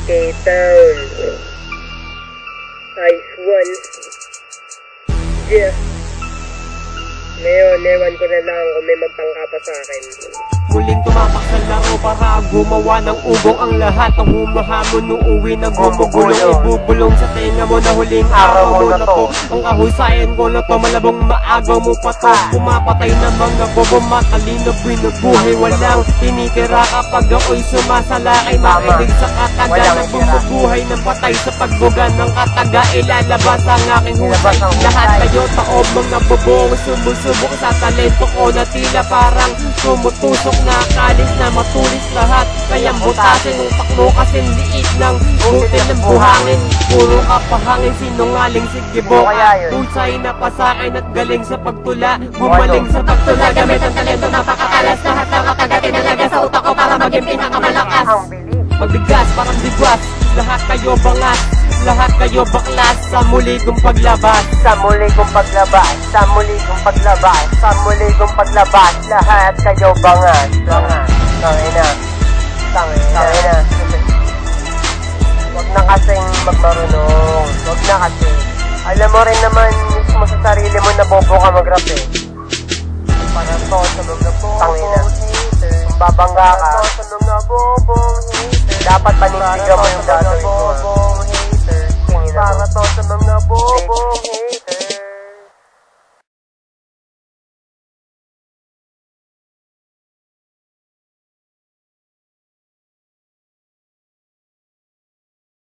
K-Town. Ice one. Yeah. Ngayon, ewan ko na lang kung may magtangka pa sa akin. Muling tumapak sa laro para gumawa ng ugong ang lahat ng humahamon nung uwi na gumugulong. Ibubulong sa tenga mo na huling araw mo na to. Ang kahusayan ko na to, malabong maagaw mo pa to. Pumapatay na mga bobo, matalino binubuhay. Walang tinitira kapag ako'y sumasalakay. Makinig sa kataga na bumubuhay ng patay sa pagbuga ng kataga. Ilalabas ang aking husay. Lahat kayo taob mga bobong sumusubok sa talento ko na tila parang tumutusok na kalis na matulis lahat. Kayang butasin utak mo kasing liit ng butil ng buhangin. Puro kapahangin, sinungaling sigibo. Husay na pasakin at galing sa pagtula. Gumaling sa pagtula, gamit ang talento napakakalas. Lahat ng kataga tinalaga sa utak ko para maging pinakamalakas. Magbigas parang bigwas, lahat kayo bangas. Lahat kayo baklas sa muli kong paglabas. Sa muli kong paglabas, sa muli kong paglabas, sa muli kong paglabas. Lahat kayo bangas. Tangina. Huwag na kasing magmarunong. Huwag na kasi. Alam mo rin naman mismo sa sarili mo na bobo ka mag-rap eh. Para to sa mga po. Tangina. Kung babangga ka,